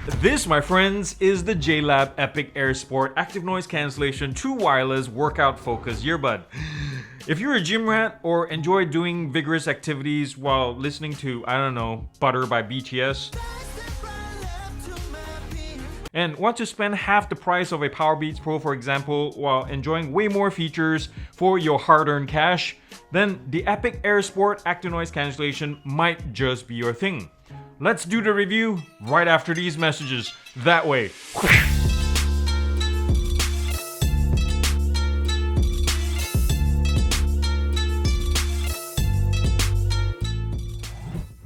This, my friends, is the JLAB Epic Air Sport Active Noise Cancellation True Wireless Workout Focus Earbud. If you're a gym rat or enjoy doing vigorous activities while listening to, I don't know, Butter by BTS, and want to spend half the price of a Powerbeats Pro, for example, while enjoying way more features for your hard-earned cash, then the Epic Air Sport Active Noise Cancellation might just be your thing. Let's do the review right after these messages. That way.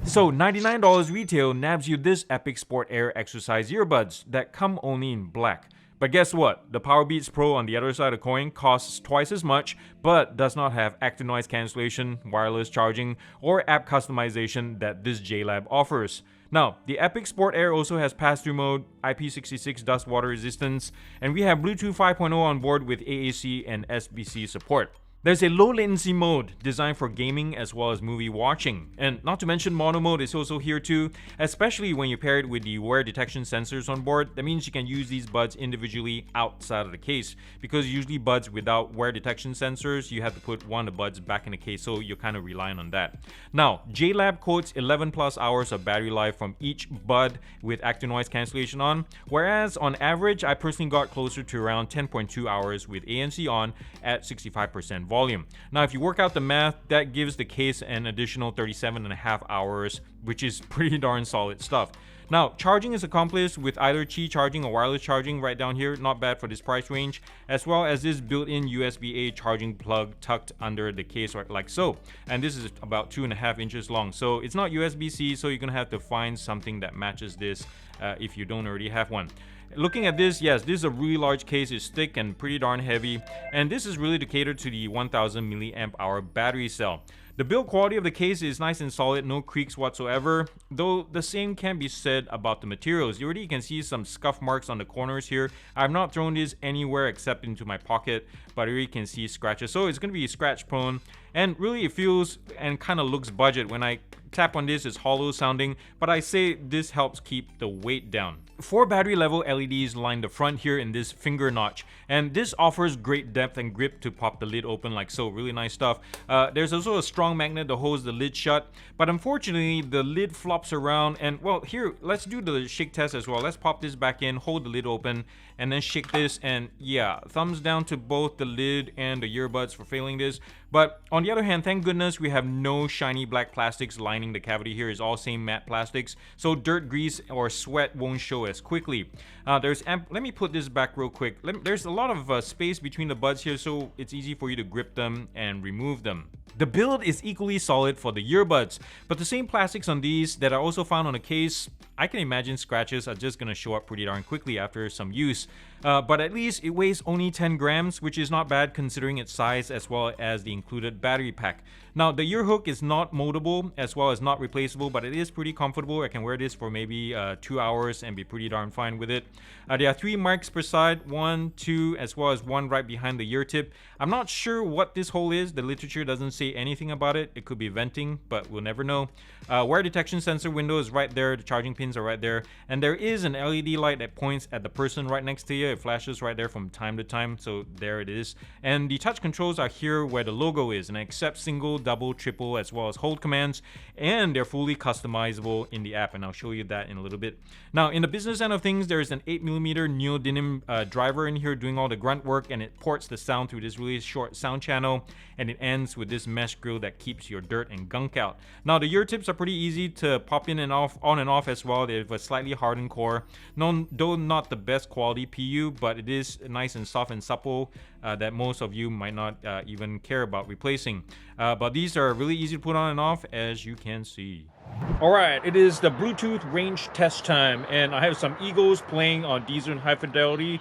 So $99 retail nabs you this Epic Sport Air Exercise earbuds that come only in black. But guess what? The Powerbeats Pro on the other side of the coin costs twice as much, but does not have active noise cancellation, wireless charging, or app customization that this JLAB offers. Now, the Epic Sport Air also has pass-through mode, IP66 dust water resistance, and we have Bluetooth 5.0 on board with AAC and SBC support. There's a low latency mode designed for gaming as well as movie watching. And not to mention mono mode is also here too, especially when you pair it with the wear detection sensors on board. That means you can use these buds individually outside of the case, because usually buds without wear detection sensors, you have to put one of the buds back in the case, so you're kind of relying on that. Now, JLAB quotes 11 plus hours of battery life from each bud with active noise cancellation on, whereas on average, I personally got closer to around 10.2 hours with ANC on at 65% volume. Now, if you work out the math, that gives the case an additional 37.5 hours, which is pretty darn solid stuff. Now, charging is accomplished with either Qi charging or wireless charging right down here, not bad for this price range, as well as this built-in USB-A charging plug tucked under the case like so. And this is about 2.5 inches long, so it's not USB-C, so you're gonna have to find something that matches this if you don't already have one. Looking at this, yes, this is a really large case. It's thick and pretty darn heavy, and this is really to cater to the 1000 milliamp hour battery cell. The build quality of the case is nice and solid, no creaks whatsoever, though the same can be said about the materials. You already can see some scuff marks on the corners here. I've not thrown this anywhere except into my pocket, but you already can see scratches, so it's going to be scratch prone, and really it feels and kind of looks budget. When I tap on this, it's hollow sounding, but I say this helps keep the weight down. 4 battery level LEDs line the front here in this finger notch, and this offers great depth and grip to pop the lid open like so. Really nice stuff. There's also a strong magnet that holds the lid shut, but unfortunately the lid flops around, and well, here, let's do the shake test as well. Let's pop this back in, hold the lid open, and then shake this, and yeah, thumbs down to both the lid and the earbuds for failing this. But on the other hand, thank goodness we have no shiny black plastics lining the cavity here. It's all same matte plastics, so dirt, grease, or sweat won't show as quickly. Let me put this back real quick. There's a lot of space between the buds here, so it's easy for you to grip them and remove them. The build is equally solid for the earbuds, but the same plastics on these that are also found on the case, I can imagine scratches are just gonna show up pretty darn quickly after some use. But at least it weighs only 10 grams, which is not bad considering its size as well as the included battery pack. Now, the ear hook is not moldable as well as not replaceable, but it is pretty comfortable. I can wear this for maybe 2 hours and be pretty darn fine with it. There are 3 mics per side, 1, 2, as well as 1 right behind the ear tip. I'm not sure what this hole is. The literature doesn't say anything about it. It could be venting, but we'll never know. Wear detection sensor window is right there. The charging pins are right there. And there is an LED light that points at the person right next to you. It flashes right there from time to time, so there it is. And the touch controls are here where the logo is, and I accept single, double, triple, as well as hold commands, and they're fully customizable in the app, and I'll show you that in a little bit. Now, in the business end of things, there's an 8mm neodymium driver in here doing all the grunt work, and it ports the sound through this really short sound channel, and it ends with this mesh grill that keeps your dirt and gunk out. Now, the ear tips are pretty easy to pop in and off, on and off as well. They have a slightly hardened core, though not the best quality PU, but it is nice and soft and supple that most of you might not even care about replacing. But these are really easy to put on and off, as you can see. Alright, it is the Bluetooth range test time, and I have some Eagles playing on decent high fidelity.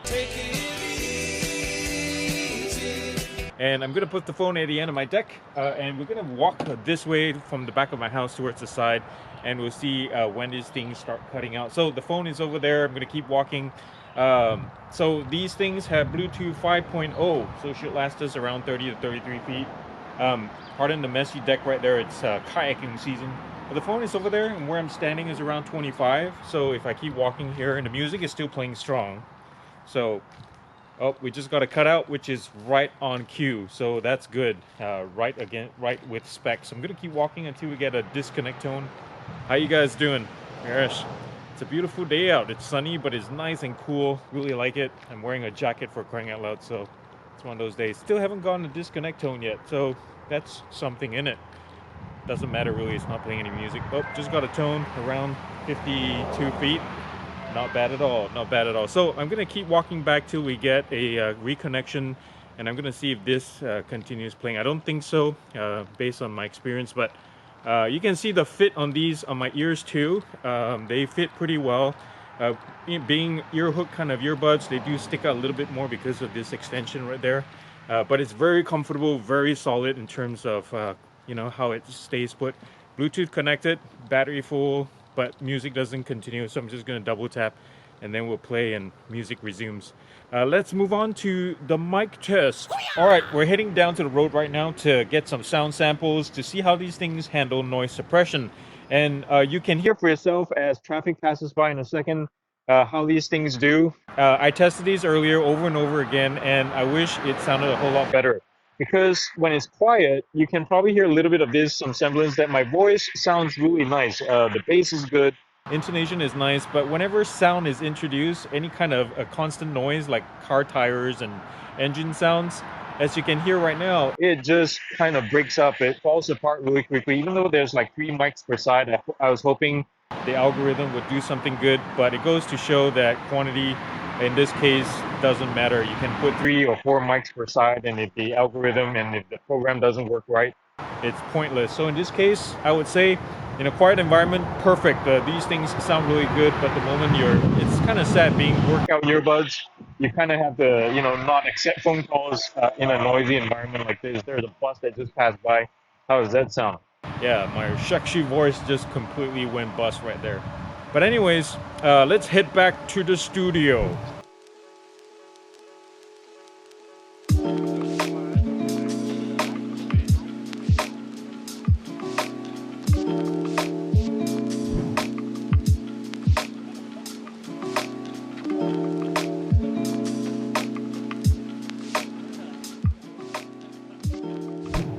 And I'm gonna put the phone at the end of my deck, and we're gonna walk this way from the back of my house towards the side, and we'll see when these things start cutting out. So the phone is over there. I'm gonna keep walking. So these things have Bluetooth 5.0, so it should last us around 30 to 33 feet. Pardon the messy deck right there. It's kayaking season. But the phone is over there, and where I'm standing is around 25. So if I keep walking here, and the music is still playing strong. So, oh, we just got a cutout, which is right on cue. So that's good. Right with specs. So I'm gonna keep walking until we get a disconnect tone. How you guys doing? Yes. It's a beautiful day out. It's sunny, but it's nice and cool. Really like it. I'm wearing a jacket for crying out loud, so it's one of those days. Still haven't gotten a disconnect tone yet, so that's something in it. Doesn't matter really, it's not playing any music. Oh, just got a tone around 52 feet. Not bad at all, not bad at all. So I'm gonna keep walking back till we get a reconnection, and I'm gonna see if this continues playing. I don't think so, based on my experience, but you can see the fit on these on my ears too. They fit pretty well. Being ear hook kind of earbuds, they do stick out a little bit more because of this extension right there. But it's very comfortable, very solid in terms of you know, how it stays put. Bluetooth connected, battery full, but music doesn't continue. So I'm just gonna double tap and then we'll play and music resumes. Let's move on to the mic test. All right, we're heading down to the road right now to get some sound samples to see how these things handle noise suppression. And you can hear for yourself as traffic passes by in a second how these things do. I tested these earlier over and over again, and I wish it sounded a whole lot better. Because when it's quiet, you can probably hear a little bit of this, some semblance that my voice sounds really nice. The bass is good. Intonation is nice, but whenever sound is introduced, any kind of a constant noise like car tires and engine sounds, as you can hear right now, it just kind of breaks up. It falls apart really quickly. Even though there's like 3 mics per side, I was hoping the algorithm would do something good, but it goes to show that quantity in this case doesn't matter. You can put 3 or 4 mics per side, and if the algorithm and if the program doesn't work right, it's pointless. So in this case, I would say in a quiet environment, perfect. These things sound really good, but the moment it's kind of sad being workout earbuds. You kind of have to, you know, not accept phone calls in a noisy environment like this. There's a bus that just passed by. How does that sound? Yeah, my sexy voice just completely went bust right there. But anyways, let's head back to the studio.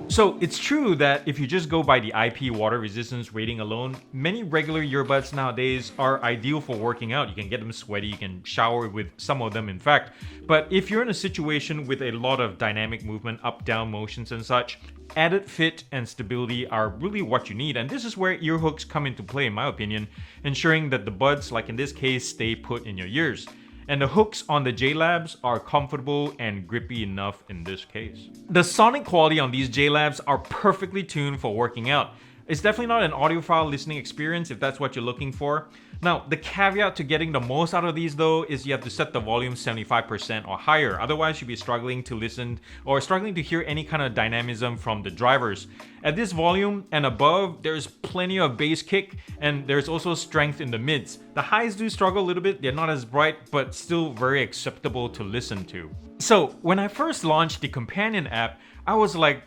So it's true that if you just go by the IP water resistance rating alone, many regular earbuds nowadays are ideal for working out. You can get them sweaty, you can shower with some of them in fact. But if you're in a situation with a lot of dynamic movement, up-down motions and such, added fit and stability are really what you need. And this is where ear hooks come into play in my opinion, ensuring that the buds, like in this case, stay put in your ears. And the hooks on the JLABs are comfortable and grippy enough in this case. The sonic quality on these JLABs are perfectly tuned for working out. It's definitely not an audiophile listening experience if that's what you're looking for. Now, the caveat to getting the most out of these though is you have to set the volume 75% or higher. Otherwise, you'll be struggling to listen or struggling to hear any kind of dynamism from the drivers. At this volume and above, there's plenty of bass kick and there's also strength in the mids. The highs do struggle a little bit. They're not as bright, but still very acceptable to listen to. So when I first launched the companion app, I was like,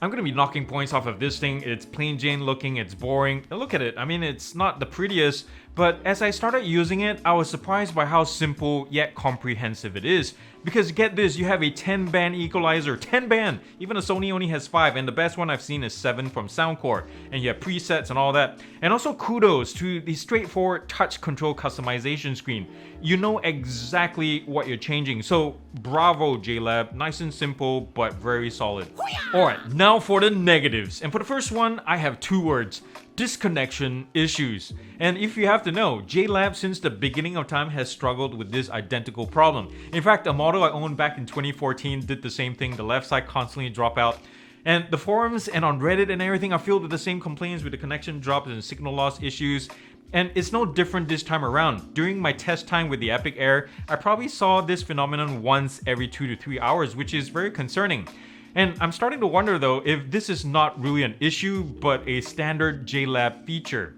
I'm gonna be knocking points off of this thing. It's plain Jane looking, it's boring. Look at it, I mean, it's not the prettiest, but as I started using it, I was surprised by how simple yet comprehensive it is. Because get this, you have a 10-band equalizer, 10-band! Even a Sony only has 5, and the best one I've seen is 7 from Soundcore. And you have presets and all that. And also kudos to the straightforward touch control customization screen. You know exactly what you're changing, so bravo JLAB, nice and simple, but very solid. Alright, now for the negatives. And for the first one, I have 2 words. Disconnection issues. And if you have to know, JLAB since the beginning of time has struggled with this identical problem. In fact, a model I owned back in 2014 did the same thing. The left side constantly drop out. And the forums and on Reddit and everything are filled with the same complaints with the connection drops and signal loss issues. And it's no different this time around. During my test time with the Epic Air, I probably saw this phenomenon once every 2 to 3 hours, which is very concerning. And I'm starting to wonder though if this is not really an issue, but a standard JLAB feature.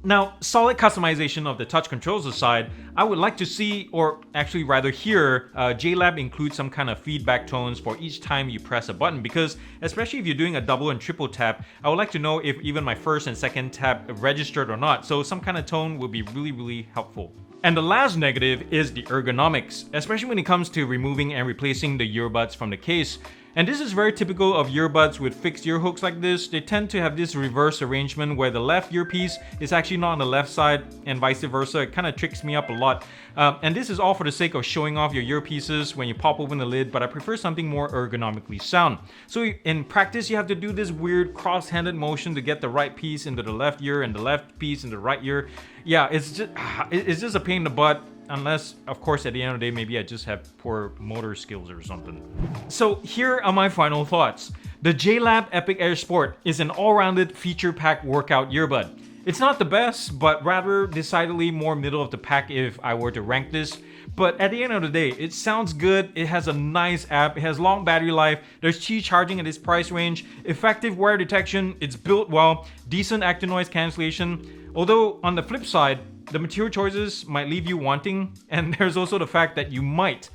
Now, solid customization of the touch controls aside, I would like to see, or actually rather hear, JLAB include some kind of feedback tones for each time you press a button, because especially if you're doing a double and triple tap, I would like to know if even my first and second tap registered or not, so some kind of tone would be really helpful. And the last negative is the ergonomics, especially when it comes to removing and replacing the earbuds from the case. And this is very typical of earbuds with fixed ear hooks like this. They tend to have this reverse arrangement where the left earpiece is actually not on the left side and vice versa. It kind of tricks me up a lot. And this is all for the sake of showing off your earpieces when you pop open the lid, but I prefer something more ergonomically sound. So in practice, you have to do this weird cross-handed motion to get the right piece into the left ear and the left piece into the right ear. Yeah, it's just a pain in the butt. Unless, of course, at the end of the day, maybe I just have poor motor skills or something. So here are my final thoughts. The JLAB Epic Air Sport is an all-rounded feature-packed workout earbud. It's not the best, but rather decidedly more middle of the pack if I were to rank this. But at the end of the day, it sounds good, it has a nice app, it has long battery life, there's Qi charging at its price range, effective wear detection, it's built well, decent active noise cancellation. Although on the flip side, the material choices might leave you wanting, and there's also the fact that you might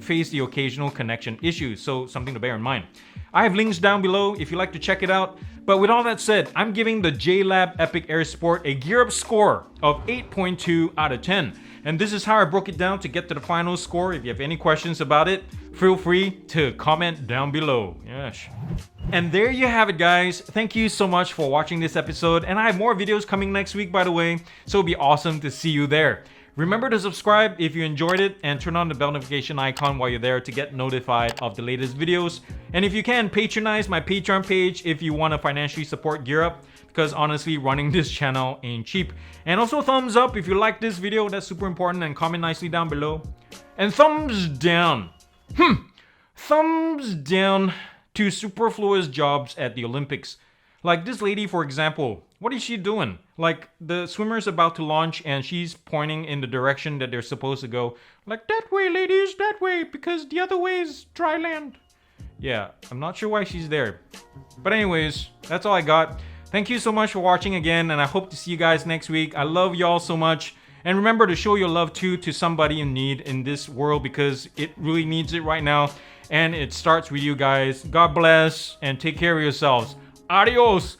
face the occasional connection issues, so something to bear in mind. I have links down below if you'd like to check it out. But with all that said, I'm giving the JLAB Epic Air Sport a GearUP score of 8.2 out of 10. And this is how I broke it down to get to the final score. If you have any questions about it, feel free to comment down below. Yes. And there you have it, guys. Thank you so much for watching this episode. And I have more videos coming next week, by the way. So it'll be awesome to see you there. Remember to subscribe if you enjoyed it and turn on the bell notification icon while you're there to get notified of the latest videos. And if you can, patronize my Patreon page if you want to financially support GearUP, because honestly, running this channel ain't cheap. And also thumbs up if you like this video, that's super important, and comment nicely down below. And thumbs down. Thumbs down to superfluous jobs at the Olympics. Like this lady, for example, what is she doing? Like the swimmer's about to launch and she's pointing in the direction that they're supposed to go. Like, that way, ladies, that way, because the other way is dry land. Yeah, I'm not sure why she's there. But anyways, that's all I got. Thank you so much for watching again, and I hope to see you guys next week. I love y'all so much. And remember to show your love too to somebody in need in this world, because it really needs it right now. And it starts with you guys. God bless and take care of yourselves. Adios.